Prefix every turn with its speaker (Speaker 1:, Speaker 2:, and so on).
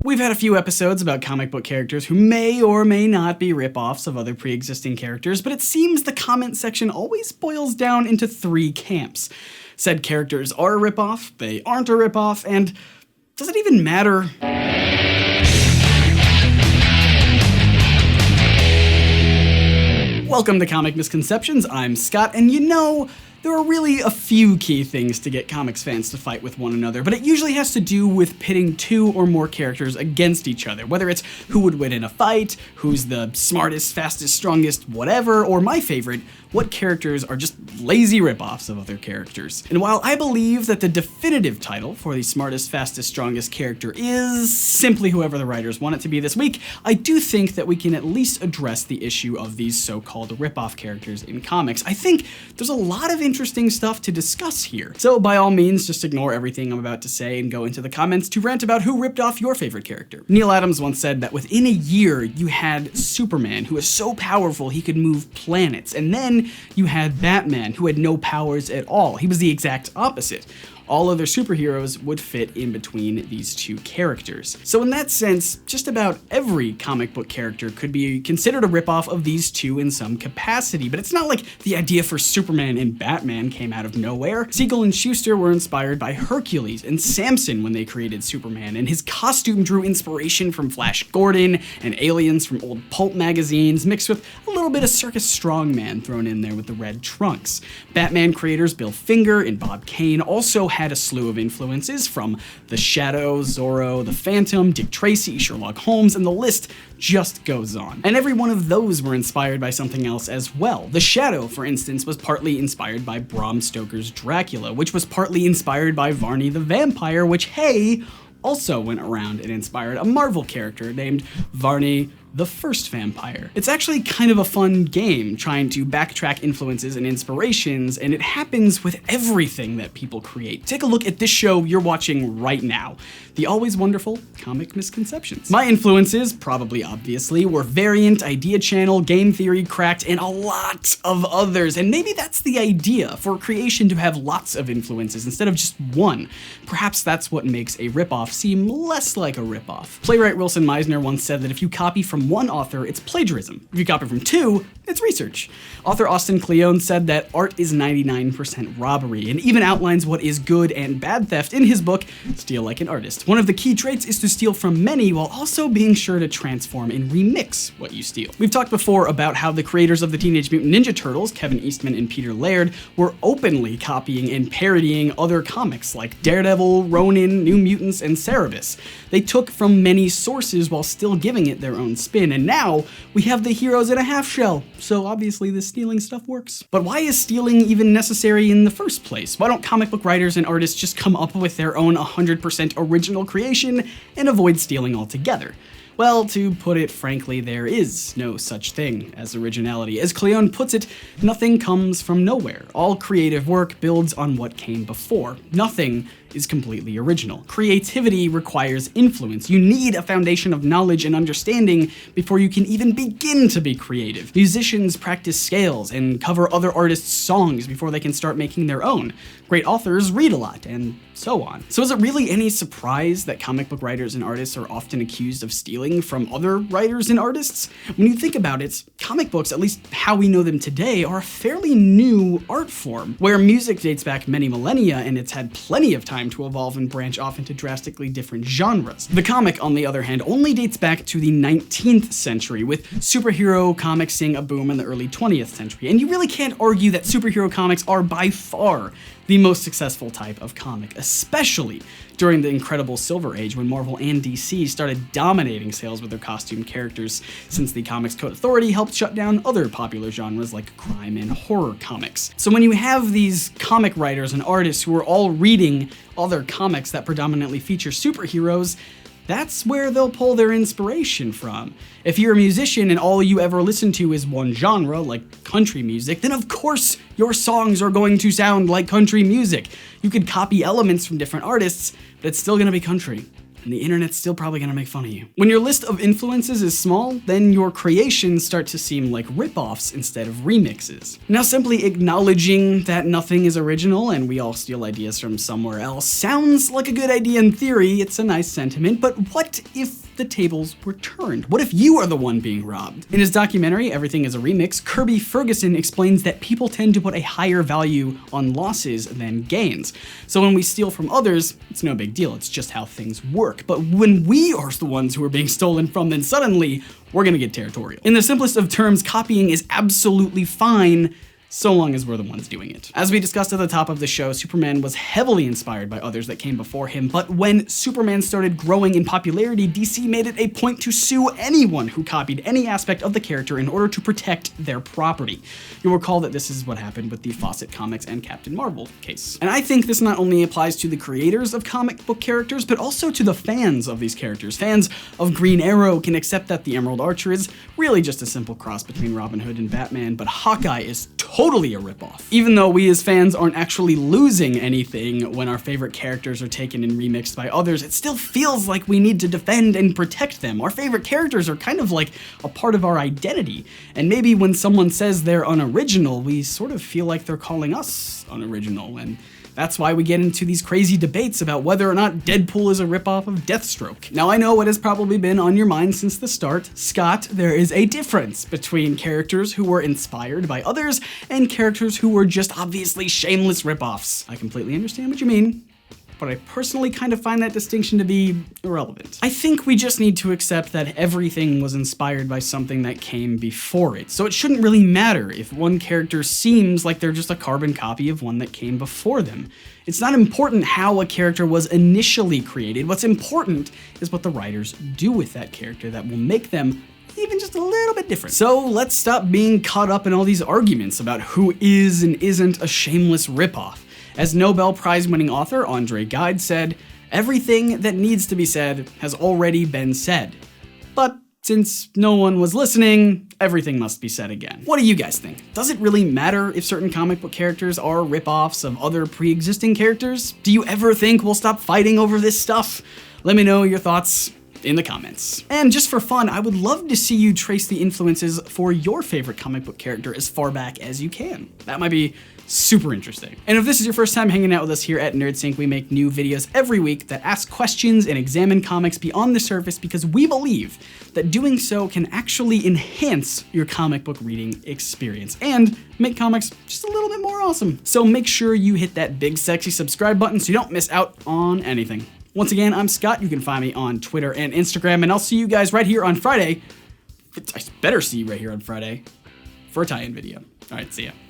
Speaker 1: We've had a few episodes about comic book characters who may or may not be rip-offs of other pre-existing characters, but it seems the comment section always boils down into three camps. Said characters are a rip-off, they aren't a rip-off, and does it even matter? Welcome to Comic Misconceptions, I'm Scott, and there are really a few key things to get comics fans to fight with one another, but it usually has to do with pitting two or more characters against each other, whether it's who would win in a fight, who's the smartest, fastest, strongest, whatever, or my favorite, what characters are just lazy ripoffs of other characters. And while I believe that the definitive title for the smartest, fastest, strongest character is simply whoever the writers want it to be this week, I do think that we can at least address the issue of these so-called ripoff characters in comics. I think there's a lot of interesting stuff to discuss here. So by all means, just ignore everything I'm about to say and go into the comments to rant about who ripped off your favorite character. Neil Adams once said that within a year, you had Superman, who was so powerful he could move planets, and then you had Batman, who had no powers at all. He was the exact opposite. All other superheroes would fit in between these two characters. So in that sense, just about every comic book character could be considered a ripoff of these two in some capacity, but it's not like the idea for Superman and Batman came out of nowhere. Siegel and Schuster were inspired by Hercules and Samson when they created Superman, and his costume drew inspiration from Flash Gordon and aliens from old pulp magazines, mixed with a little bit of circus strongman thrown in there with the red trunks. Batman creators Bill Finger and Bob Kane also had a slew of influences from The Shadow, Zorro, The Phantom, Dick Tracy, Sherlock Holmes, and the list just goes on. And every one of those were inspired by something else as well. The Shadow, for instance, was partly inspired by Bram Stoker's Dracula, which was partly inspired by Varney the Vampire, which, hey, also went around and inspired a Marvel character named Varney the First Vampire. It's actually kind of a fun game trying to backtrack influences and inspirations, and it happens with everything that people create. Take a look at this show you're watching right now, the always wonderful Comic Misconceptions. My influences, probably obviously, were Variant, Idea Channel, Game Theory, Cracked, and a lot of others, and maybe that's the idea, for creation to have lots of influences instead of just one. Perhaps that's what makes a ripoff seem less like a ripoff. Playwright Wilson Meisner once said that if you copy from one author, it's plagiarism. If you copy from two, it's research. Author Austin Kleon said that art is 99% robbery, and even outlines what is good and bad theft in his book, Steal Like an Artist. One of the key traits is to steal from many while also being sure to transform and remix what you steal. We've talked before about how the creators of the Teenage Mutant Ninja Turtles, Kevin Eastman and Peter Laird, were openly copying and parodying other comics like Daredevil, Ronin, New Mutants, and Cerebus. They took from many sources while still giving it their own spin, and now we have the heroes in a half shell, so obviously this stealing stuff works. But why is stealing even necessary in the first place? Why don't comic book writers and artists just come up with their own 100% original creation and avoid stealing altogether? Well, to put it frankly, there is no such thing as originality. As Kleon puts it, nothing comes from nowhere. All creative work builds on what came before. Nothing is completely original. Creativity requires influence. You need a foundation of knowledge and understanding before you can even begin to be creative. Musicians practice scales and cover other artists' songs before they can start making their own. Great authors read a lot, and so on. So is it really any surprise that comic book writers and artists are often accused of stealing from other writers and artists? When you think about it, comic books, at least how we know them today, are a fairly new art form, where music dates back many millennia and it's had plenty of time to evolve and branch off into drastically different genres. The comic, on the other hand, only dates back to the 19th century, with superhero comics seeing a boom in the early 20th century, and you really can't argue that superhero comics are by far the most successful type of comic, especially during the incredible Silver Age when Marvel and DC started dominating sales with their costume characters, since the Comics Code Authority helped shut down other popular genres like crime and horror comics. So when you have these comic writers and artists who are all reading other comics that predominantly feature superheroes, that's where they'll pull their inspiration from. If you're a musician and all you ever listen to is one genre, like country music, then of course your songs are going to sound like country music. You could copy elements from different artists, but it's still gonna be country. and the internet's still probably gonna make fun of you. When your list of influences is small, then your creations start to seem like rip-offs instead of remixes. Now, simply acknowledging that nothing is original and we all steal ideas from somewhere else sounds like a good idea in theory, it's a nice sentiment, but what if the tables were turned? What if you are the one being robbed? In his documentary, Everything is a Remix, Kirby Ferguson explains that people tend to put a higher value on losses than gains. So when we steal from others, it's no big deal, it's just how things work. But when we are the ones who are being stolen from, then suddenly we're gonna get territorial. In the simplest of terms, copying is absolutely fine, so long as we're the ones doing it. As we discussed at the top of the show, Superman was heavily inspired by others that came before him, but when Superman started growing in popularity, DC made it a point to sue anyone who copied any aspect of the character in order to protect their property. You'll recall that this is what happened with the Fawcett Comics and Captain Marvel case. And I think this not only applies to the creators of comic book characters, but also to the fans of these characters. Fans of Green Arrow can accept that the Emerald Archer is really just a simple cross between Robin Hood and Batman, but Hawkeye is totally a ripoff. Even though we as fans aren't actually losing anything when our favorite characters are taken and remixed by others, it still feels like we need to defend and protect them. Our favorite characters are kind of like a part of our identity. And maybe when someone says they're unoriginal, we sort of feel like they're calling us unoriginal, and that's why we get into these crazy debates about whether or not Deadpool is a ripoff of Deathstroke. Now, I know what has probably been on your mind since the start. Scott, there is a difference between characters who were inspired by others and characters who were just obviously shameless ripoffs. I completely understand what you mean, but I personally kind of find that distinction to be irrelevant. I think we just need to accept that everything was inspired by something that came before it, so it shouldn't really matter if one character seems like they're just a carbon copy of one that came before them. It's not important how a character was initially created. What's important is what the writers do with that character that will make them even just a little bit different. So let's stop being caught up in all these arguments about who is and isn't a shameless ripoff. As Nobel Prize-winning author Andre Gide said, everything that needs to be said has already been said. But since no one was listening, everything must be said again. What do you guys think? Does it really matter if certain comic book characters are rip-offs of other pre-existing characters? Do you ever think we'll stop fighting over this stuff? Let me know your thoughts in the comments. And just for fun, I would love to see you trace the influences for your favorite comic book character as far back as you can. That might be super interesting. And if this is your first time hanging out with us here at NerdSync, we make new videos every week that ask questions and examine comics beyond the surface because we believe that doing so can actually enhance your comic book reading experience and make comics just a little bit more awesome. So make sure you hit that big sexy subscribe button so you don't miss out on anything. Once again, I'm Scott. You can find me on Twitter and Instagram, and I'll see you guys right here on Friday. I better see you right here on Friday for a tie-in video. All right, see ya.